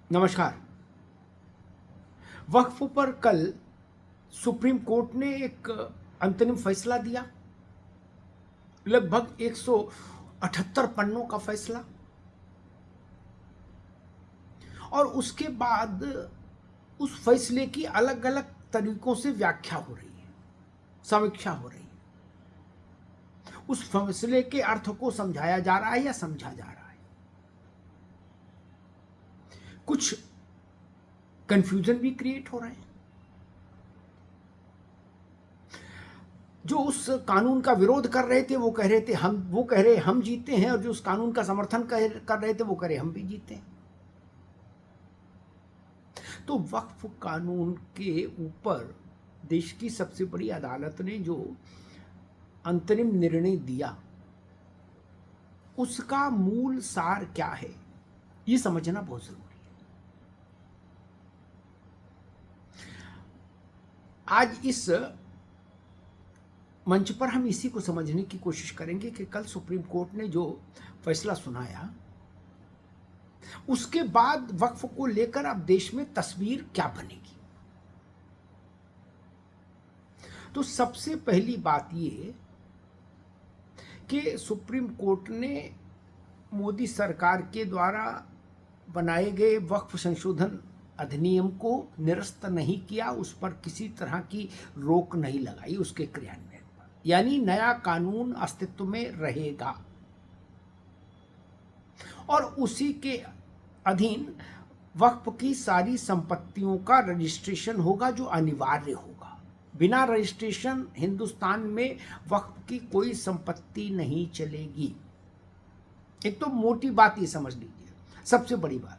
नमस्कार। वक्फ पर कल सुप्रीम कोर्ट ने एक अंतरिम फैसला दिया। लगभग 178 पन्नों का फैसला। और उसके बाद उस फैसले की अलग अलग तरीकों से व्याख्या हो रही है, समीक्षा हो रही है। उस फैसले के अर्थ को समझाया जा रहा है या समझा जा रहा है। कुछ कंफ्यूजन भी क्रिएट हो रहे हैं। जो उस कानून का विरोध कर रहे थे वो कह रहे थे वो कह रहे हम जीते हैं, और जो उस कानून का समर्थन कर रहे थे वो कह रहे हम भी जीते हैं। तो वक्फ कानून के ऊपर देश की सबसे बड़ी अदालत ने जो अंतरिम निर्णय दिया, उसका मूल सार क्या है, ये समझना बहुत जरूरी है। आज इस मंच पर हम इसी को समझने की कोशिश करेंगे कि कल सुप्रीम कोर्ट ने जो फैसला सुनाया, उसके बाद वक्फ को लेकर अब देश में तस्वीर क्या बनेगी। तो सबसे पहली बात ये कि सुप्रीम कोर्ट ने मोदी सरकार के द्वारा बनाए गए वक्फ संशोधन अधिनियम को निरस्त नहीं किया, उस पर किसी तरह की रोक नहीं लगाई उसके क्रियान्वयन पर। यानी नया कानून अस्तित्व में रहेगा और उसी के अधीन वक्फ की सारी संपत्तियों का रजिस्ट्रेशन होगा, जो अनिवार्य होगा। बिना रजिस्ट्रेशन हिंदुस्तान में वक्फ की कोई संपत्ति नहीं चलेगी। एक तो मोटी बात ये समझ लीजिए, सबसे बड़ी बात,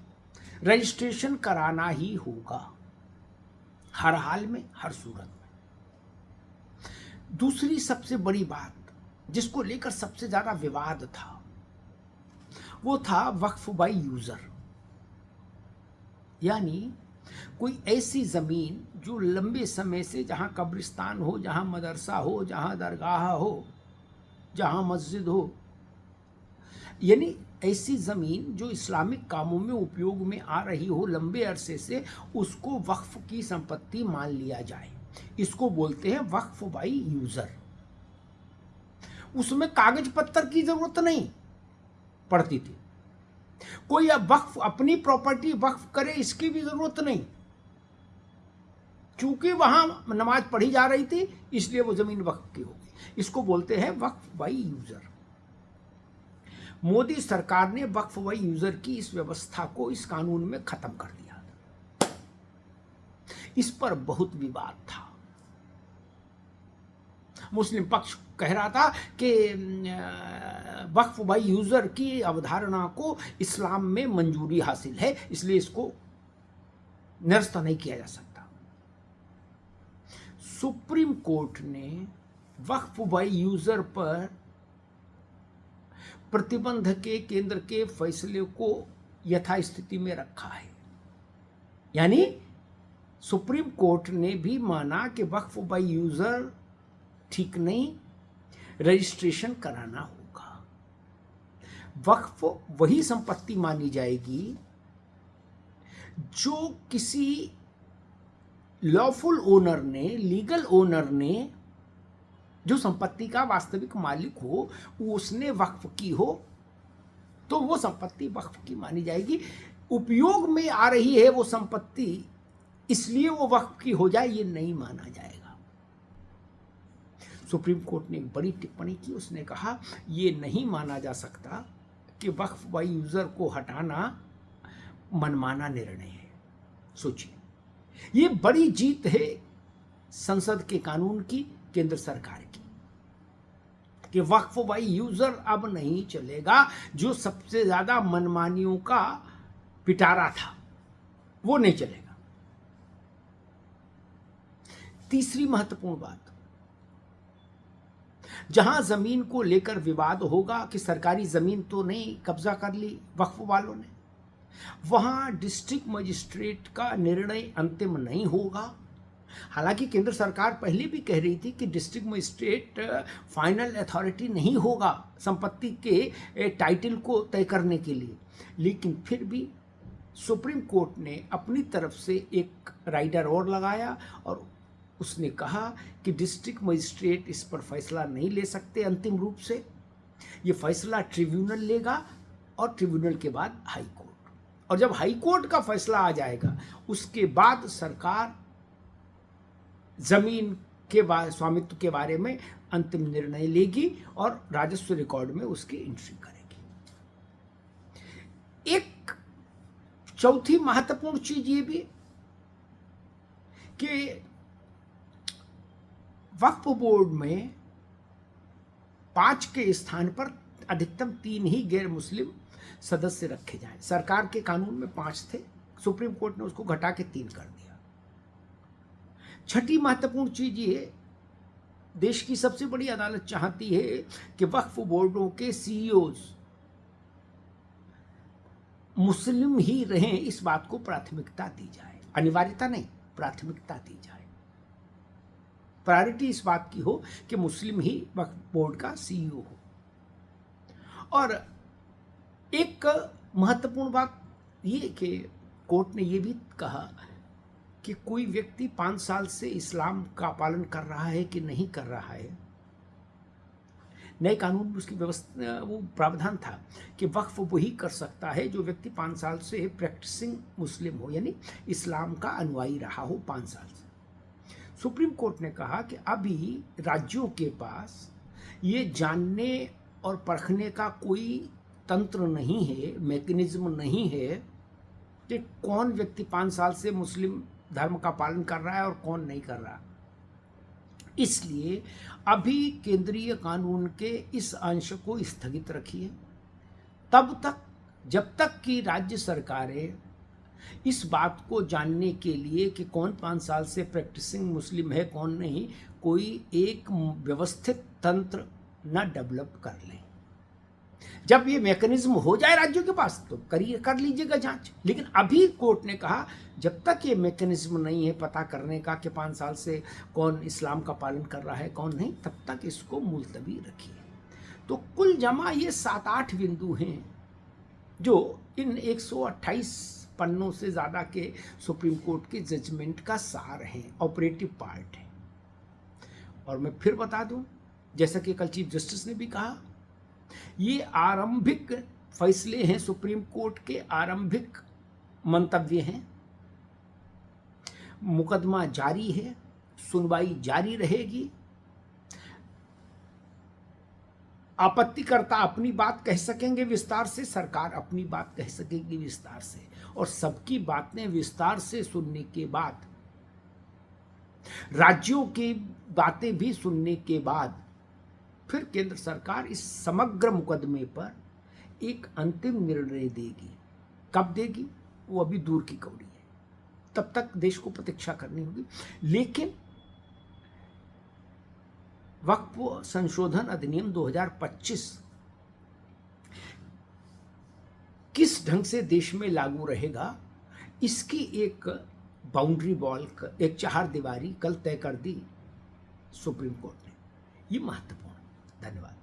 रजिस्ट्रेशन कराना ही होगा हर हाल में, हर सूरत में। दूसरी सबसे बड़ी बात जिसको लेकर सबसे ज्यादा विवाद था, वो था वक्फ बाय यूजर। यानी कोई ऐसी जमीन जो लंबे समय से, जहां कब्रिस्तान हो, जहां मदरसा हो, जहां दरगाह हो, जहां मस्जिद हो, यानी ऐसी जमीन जो इस्लामिक कामों में उपयोग में आ रही हो लंबे अरसे से, उसको वक्फ की संपत्ति मान लिया जाए। इसको बोलते हैं वक्फ बाय यूजर। उसमें कागज पत्तर की जरूरत नहीं पड़ती थी। कोई अब वक्फ अपनी प्रॉपर्टी वक्फ करे, इसकी भी जरूरत नहीं। चूंकि वहां नमाज पढ़ी जा रही थी, इसलिए वो जमीन वक्फ की हो गई। इसको बोलते हैं वक्फ बाय यूजर। मोदी सरकार ने वक्फ बाय यूजर की इस व्यवस्था को इस कानून में खत्म कर दिया। इस पर बहुत विवाद था। मुस्लिम पक्ष कह रहा था कि वक्फ बाय यूजर की अवधारणा को इस्लाम में मंजूरी हासिल है, इसलिए इसको निरस्त नहीं किया जा सकता। सुप्रीम कोर्ट ने वक्फ बाय यूजर पर प्रतिबंध के केंद्र के फैसले को यथास्थिति में रखा है। यानी सुप्रीम कोर्ट ने भी माना कि वक्फ बाय यूजर ठीक नहीं, रजिस्ट्रेशन कराना होगा। वक्फ वही संपत्ति मानी जाएगी जो किसी लॉफुल ओनर ने, लीगल ओनर ने, जो संपत्ति का वास्तविक मालिक हो, उसने वक्फ की हो, तो वो संपत्ति वक्फ की मानी जाएगी। उपयोग में आ रही है वो संपत्ति, इसलिए वो वक्फ की हो जाए, ये नहीं माना जाएगा। सुप्रीम कोर्ट ने एक बड़ी टिप्पणी की। उसने कहा ये नहीं माना जा सकता कि वक्फ बाय यूजर को हटाना मनमाना निर्णय है। सोचिए, ये बड़ी जीत है संसद के कानून की, केंद्र सरकार की, कि वक्फ बाय यूजर अब नहीं चलेगा। जो सबसे ज्यादा मनमानियों का पिटारा था, वो नहीं चलेगा। तीसरी महत्वपूर्ण बात, जहां जमीन को लेकर विवाद होगा कि सरकारी जमीन तो नहीं कब्जा कर ली वक्फ वालों ने, वहां डिस्ट्रिक्ट मजिस्ट्रेट का निर्णय अंतिम नहीं होगा। हालांकि केंद्र सरकार पहले भी कह रही थी कि डिस्ट्रिक्ट मजिस्ट्रेट फाइनल अथॉरिटी नहीं होगा संपत्ति के टाइटल को तय करने के लिए, लेकिन फिर भी सुप्रीम कोर्ट ने अपनी तरफ से एक राइडर और लगाया और उसने कहा कि डिस्ट्रिक्ट मजिस्ट्रेट इस पर फैसला नहीं ले सकते अंतिम रूप से, ये फैसला ट्रिब्यूनल लेगा और ट्रिब्यूनल के बाद हाई कोर्ट, और जब हाई कोर्ट का फैसला आ जाएगा उसके बाद सरकार जमीन के स्वामित्व के बारे में अंतिम निर्णय लेगी और राजस्व रिकॉर्ड में उसकी एंट्री करेगी। एक चौथी महत्वपूर्ण चीज ये भी कि वक्फ बोर्ड में 5 के स्थान पर अधिकतम 3 ही गैर मुस्लिम सदस्य रखे जाएं। सरकार के कानून में 5 थे, सुप्रीम कोर्ट ने उसको घटा के 3 कर दिया। छठी महत्वपूर्ण चीज ये, देश की सबसे बड़ी अदालत चाहती है कि वक्फ बोर्डों के सीईओज मुस्लिम ही रहें, इस बात को प्राथमिकता दी जाए, अनिवार्यता नहीं, प्राथमिकता दी जाए। प्रायोरिटी इस बात की हो कि मुस्लिम ही वक्फ बोर्ड का सीईओ हो। और एक महत्वपूर्ण बात ये कि कोर्ट ने ये भी कहा कि कोई व्यक्ति 5 साल से इस्लाम का पालन कर रहा है कि नहीं कर रहा है, नए कानून में उसकी व्यवस्था, वो प्रावधान था कि वक्फ वही कर सकता है जो व्यक्ति 5 साल से प्रैक्टिसिंग मुस्लिम हो, यानी इस्लाम का अनुयायी रहा हो 5 साल से। सुप्रीम कोर्ट ने कहा कि अभी राज्यों के पास ये जानने और परखने का कोई तंत्र नहीं है, मैकेनिज्म नहीं है कि कौन व्यक्ति 5 साल से मुस्लिम धर्म का पालन कर रहा है और कौन नहीं कर रहा। इसलिए अभी केंद्रीय कानून के इस अंश को स्थगित रखिए तब तक जब तक कि राज्य सरकारें इस बात को जानने के लिए कि कौन 5 साल से प्रैक्टिसिंग मुस्लिम है कौन नहीं, कोई एक व्यवस्थित तंत्र न डेवलप कर लें। जब ये मैकेनिज्म हो जाए राज्यों के पास तो कर लीजिएगा जांच, लेकिन अभी कोर्ट ने कहा जब तक ये मैकेनिज्म नहीं है पता करने का कि 5 साल से कौन इस्लाम का पालन कर रहा है कौन नहीं, तब तक इसको मुलतवी रखिए। तो कुल जमा ये 7-8 बिंदु हैं जो इन 128 पन्नों से ज़्यादा के सुप्रीम कोर्ट के जजमेंट का सार है, ऑपरेटिव पार्ट है। और मैं फिर बता दूं, जैसा कि कल चीफ जस्टिस ने भी कहा, ये आरंभिक फैसले हैं, सुप्रीम कोर्ट के आरंभिक मंतव्य हैं। मुकदमा जारी है, सुनवाई जारी रहेगी। आपत्तिकर्ता अपनी बात कह सकेंगे विस्तार से, सरकार अपनी बात कह सकेगी विस्तार से, और सबकी बातें विस्तार से सुनने के बाद, राज्यों की बातें भी सुनने के बाद, फिर केंद्र सरकार इस समग्र मुकदमे पर एक अंतिम निर्णय देगी। कब देगी वो अभी दूर की कौड़ी है, तब तक देश को प्रतीक्षा करनी होगी। लेकिन वक्फ संशोधन अधिनियम 2025 किस ढंग से देश में लागू रहेगा, इसकी एक बाउंड्री वॉल, एक चार दीवारी कल तय कर दी सुप्रीम कोर्ट ने। ये महत्वपूर्ण। धन्यवाद।